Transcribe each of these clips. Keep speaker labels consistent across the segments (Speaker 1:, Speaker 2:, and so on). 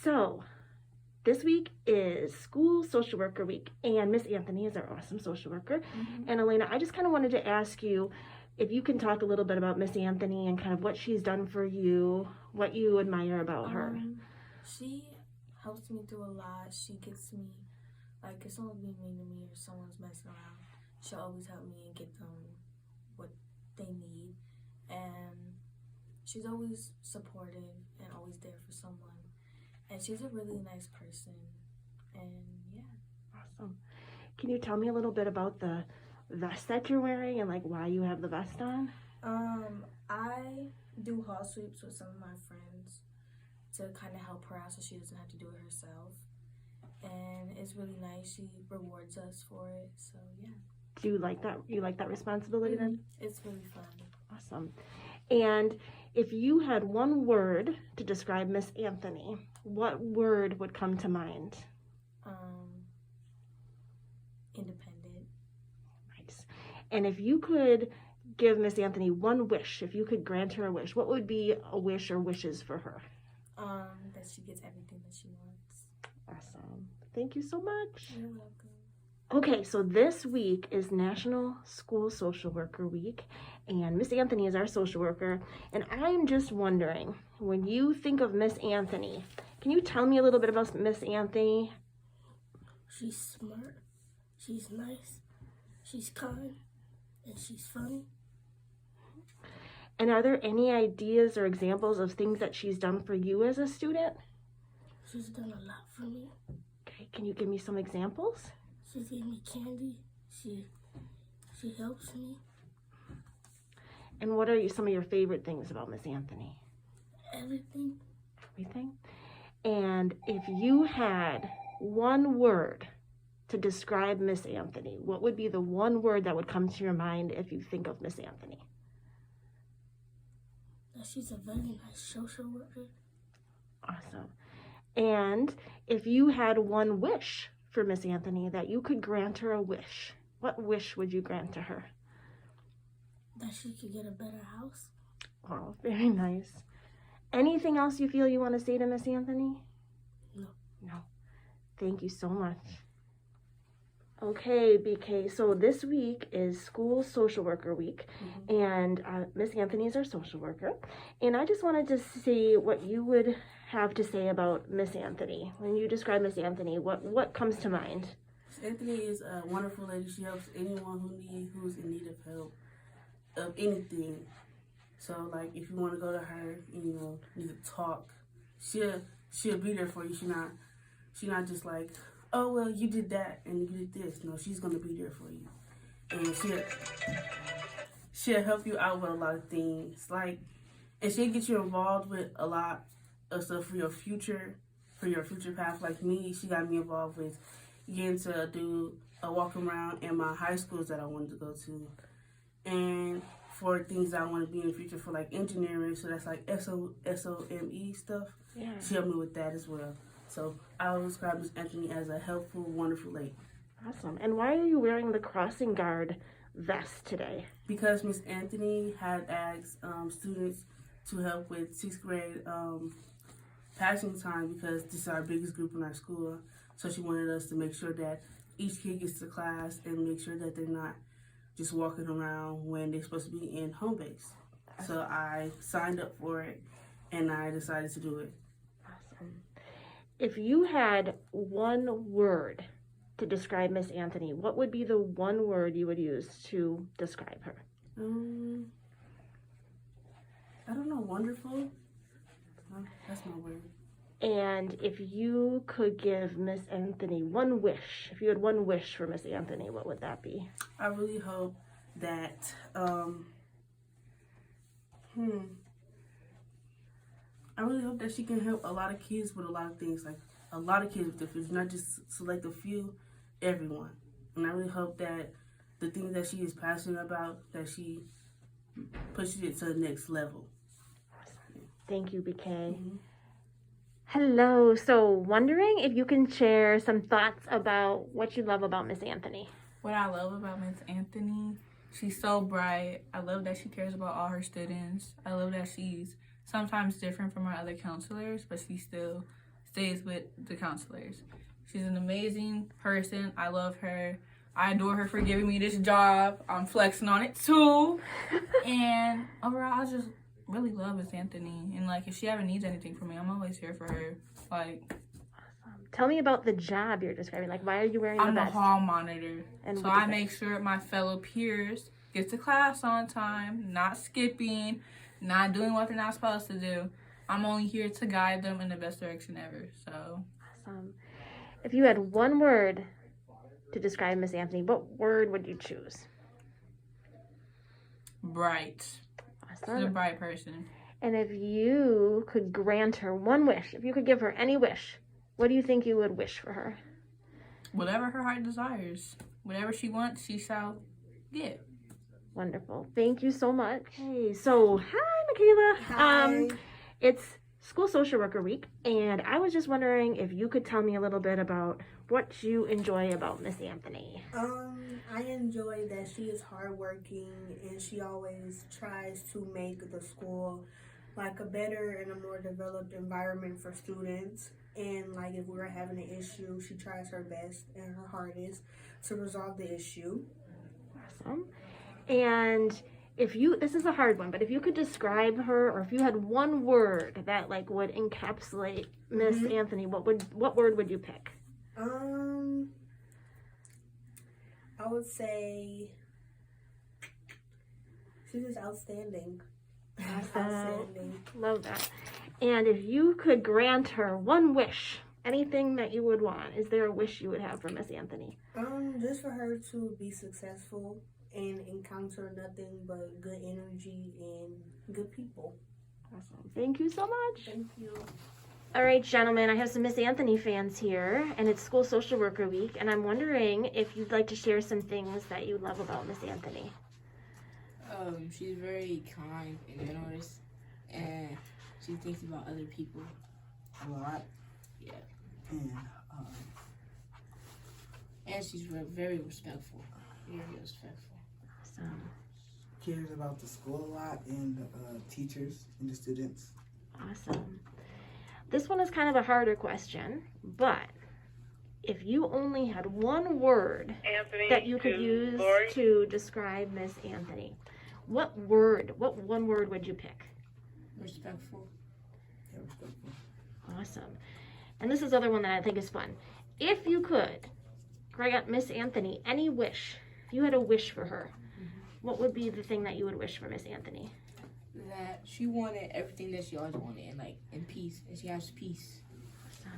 Speaker 1: So this week is School Social Worker Week, and Miss Anthony is our awesome social worker. And Elena, I just kind of wanted to ask you if you can talk a little bit about Miss Anthony and kind of what she's done for you, what you admire about her.
Speaker 2: She helps me through a lot. She gets me, like, if someone's being mean to me or someone's messing around, she'll always help me and get them what they need. And she's always supportive and always there for someone. And she's a really nice person. And yeah.
Speaker 1: Awesome. Can you tell me a little bit about the vest that you're wearing and like why you have the vest on?
Speaker 2: I do hall sweeps with some of my friends to kind of help her out so she doesn't have to do it herself. And it's really nice. She rewards us for it. So yeah.
Speaker 1: Do you like that? You like that responsibility then?
Speaker 2: It's really fun.
Speaker 1: Awesome. And if you had one word to describe Miss Anthony, what word would come to mind?
Speaker 2: Independent.
Speaker 1: Nice. And if you could give Miss Anthony one wish, if you could grant her a wish, what would be a wish or wishes for her?
Speaker 2: That she gets everything that she wants.
Speaker 1: Awesome. Thank you so much.
Speaker 2: You're welcome.
Speaker 1: Okay, so this week is National School Social Worker Week, and Miss Anthony is our social worker, and I'm just wondering, when you think of Miss Anthony, can you tell me a little bit about Miss Anthony?
Speaker 3: She's smart, she's nice, she's kind, and she's funny.
Speaker 1: And are there any ideas or examples of things that she's done for you as a student?
Speaker 3: She's done a lot for me.
Speaker 1: Okay, can you give me some examples?
Speaker 3: She gave me candy. She helps me.
Speaker 1: And what are some of your favorite things about Miss Anthony?
Speaker 3: Everything.
Speaker 1: Everything? And if you had one word to describe Miss Anthony, what would be the one word that would come to your mind if you think of Miss Anthony?
Speaker 3: That she's a very nice social worker.
Speaker 1: Awesome. And if you had one wish for Miss Anthony, that you could grant her a wish, what wish would you grant to her?
Speaker 3: That she could get a better house.
Speaker 1: Oh, very nice. Anything else you feel you want to say to Miss Anthony?
Speaker 3: No.
Speaker 1: No. Thank you so much. Okay, BK, so this week is School Social Worker Week, and Miss Anthony is our social worker, and I just wanted to see what you would have to say about Miss Anthony. When you describe Miss Anthony, what comes to mind?
Speaker 4: Miss Anthony is a wonderful lady. She helps anyone who's in need of help, of anything. So, like, if you want to go to her and, need to talk, she'll be there for you. She not just like, oh, well, you did that and you did this. No, she's going to be there for you. And she'll help you out with a lot of things. Like, and she'll get you involved with a lot of stuff for your future path. Like me, she got me involved with getting to do a walk around in my high schools that I wanted to go to. And for things that I want to be in the future for like engineering, so that's like SOME stuff.
Speaker 1: Yeah.
Speaker 4: She helped me with that as well. So I would describe Miss Anthony as a helpful, wonderful lady.
Speaker 1: Awesome. And why are you wearing the crossing guard vest today?
Speaker 4: Because Miss Anthony had asked students to help with 6th grade passing time, because this is our biggest group in our school. So she wanted us to make sure that each kid gets to class and make sure that they're not just walking around when they're supposed to be in home base. So I signed up for it and I decided to do it.
Speaker 1: Awesome. If you had one word to describe Miss Anthony, what would be the one word you would use to describe her?
Speaker 4: I don't know, wonderful. That's my word.
Speaker 1: And if you could give Miss Anthony one wish, if you had one wish for Miss Anthony, what would that be?
Speaker 4: I really hope that, I really hope that she can help a lot of kids with a lot of things, like a lot of kids with different, not just select a few, everyone. And I really hope that the things that she is passionate about, that she pushes it to the next level.
Speaker 1: Thank you, BK. Hello. So wondering if you can share some thoughts about what you love about Miss Anthony.
Speaker 5: What I love about Miss Anthony, she's so bright. I love that she cares about all her students. I love that she's sometimes different from our other counselors, but she still stays with the counselors. She's an amazing person. I love her. I adore her for giving me this job. I'm flexing on it too. And overall, I just really love Miss Anthony. And like, if she ever needs anything from me, I'm always here for her. Like,
Speaker 1: Tell me about the job you're describing. Like, why are you wearing
Speaker 5: I'm
Speaker 1: the
Speaker 5: a
Speaker 1: vest?
Speaker 5: hall monitor.
Speaker 1: And
Speaker 5: So
Speaker 1: what does
Speaker 5: I
Speaker 1: that-
Speaker 5: make sure my fellow peers get to class on time, not skipping, not doing what they're not supposed to do. I'm only here to guide them in the best direction ever. So,
Speaker 1: If you had one word to describe Miss Anthony, what word would you choose?
Speaker 5: bright. She's a
Speaker 1: Awesome.
Speaker 5: bright person.
Speaker 1: And if you could grant her one wish, if you could give her any wish, what do you think you would wish for her?
Speaker 5: Whatever her heart desires, whatever she wants, she shall get.
Speaker 1: Wonderful. Thank you so much. Hey, so hi, Michaela.
Speaker 3: Hi.
Speaker 1: It's School Social Worker Week, and I was just wondering if you could tell me a little bit about what you enjoy about Miss Anthony.
Speaker 3: I enjoy that she is hardworking and she always tries to make the school like a better and a more developed environment for students. And like if we're having an issue, she tries her best and her hardest to resolve the issue.
Speaker 1: Awesome. And if you, this is a hard one, but if you could describe her, or if you had one word that like would encapsulate Miss Anthony, what word would you pick?
Speaker 3: I would say she's just outstanding. Outstanding.
Speaker 1: Love that. And if you could grant her one wish, anything that you would want, is there a wish you would have for Miss Anthony?
Speaker 3: Just for her to be successful and encounter nothing but good energy and good people.
Speaker 1: Awesome. Thank you so much.
Speaker 3: Thank you.
Speaker 1: All right, gentlemen, I have some Miss Anthony fans here, and it's School Social Worker Week, and I'm wondering if you'd like to share some things that you love about Miss Anthony.
Speaker 6: She's very kind and generous, and she thinks about other people a lot. Yeah. And she's very respectful. Very respectful.
Speaker 1: Awesome.
Speaker 7: Cares about the school a lot and the teachers and the students.
Speaker 1: Awesome. This one is kind of a harder question, but if you only had one word that you could use to describe Miss Anthony, what one word would you pick?
Speaker 6: Respectful.
Speaker 7: Yeah, respectful.
Speaker 1: Awesome. And this is the other one that I think is fun. If you could grant Miss Anthony any wish, if you had a wish for her, what would be the thing that you would wish for Miss Anthony?
Speaker 6: That she wanted everything that she always wanted, and like in peace, and she has peace.
Speaker 1: Awesome.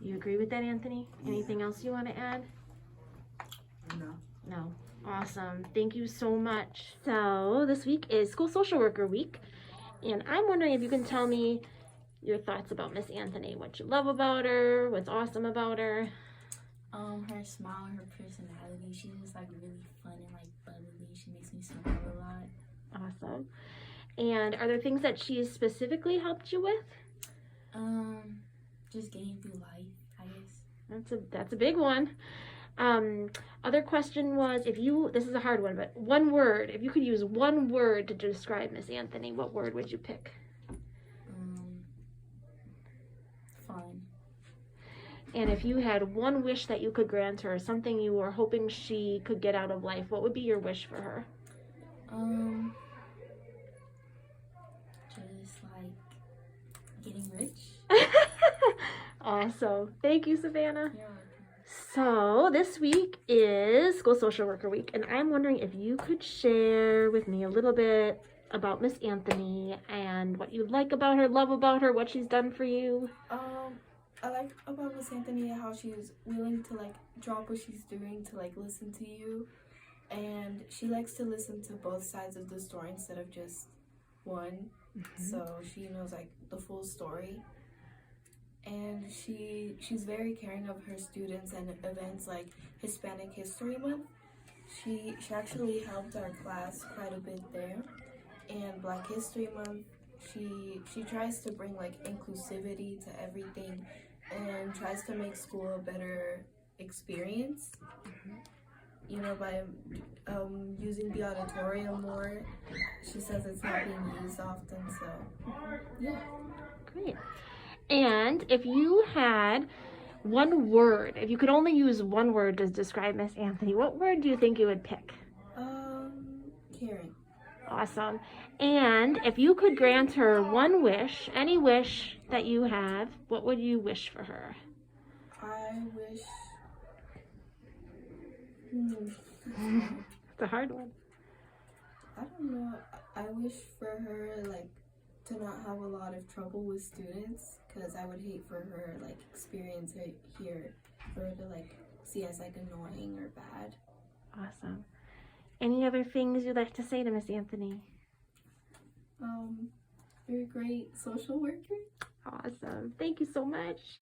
Speaker 1: You agree with that, Anthony? Anything else you want to add?
Speaker 7: No.
Speaker 1: No. Awesome. Thank you so much. So this week is School Social Worker Week, and I'm wondering if you can tell me your thoughts about Miss Anthony, what you love about her, what's awesome about her.
Speaker 2: Her smile and her personality. She's just like really fun and like bubbly. She makes me smile a lot.
Speaker 1: Awesome. And are there things that she's specifically helped you with?
Speaker 2: Just getting through life, I guess.
Speaker 1: That's a big one. Other question was, this is a hard one, but one word, if you could use one word to describe Miss Anthony, what word would you pick?
Speaker 2: Fun.
Speaker 1: And if you had one wish that you could grant her, something you were hoping she could get out of life, what would be your wish for her?
Speaker 2: Just like getting rich.
Speaker 1: Awesome. Thank you, Savannah.
Speaker 2: You're welcome.
Speaker 1: So this week is School Social Worker Week, and I'm wondering if you could share with me a little bit about Miss Anthony and what you like about her, love about her, what she's done for you.
Speaker 2: I like about Miss Anthony how she's willing to like drop what she's doing to like listen to you, and she likes to listen to both sides of the story instead of just one. So she knows like the full story, and she's very caring of her students and events like Hispanic History Month. She actually helped our class quite a bit there, and Black History Month. She tries to bring like inclusivity to everything and tries to make school a better experience, you know, by using the auditorium more. She says it's not being used often, so yeah.
Speaker 1: Great. And if you had one word, if you could only use one word to describe Miss Anthony, what word do you think you would pick?
Speaker 2: Caring.
Speaker 1: Awesome. And if you could grant her one wish, any wish that you have, what would you wish for her?
Speaker 2: I wish.
Speaker 1: It's a hard one.
Speaker 2: I don't know. I wish for her like to not have a lot of trouble with students, because I would hate for her like experience it here, for her to like see us like annoying or bad.
Speaker 1: Awesome. Any other things you'd like to say to Miss Anthony?
Speaker 2: You're a great social worker.
Speaker 1: Awesome. Thank you so much.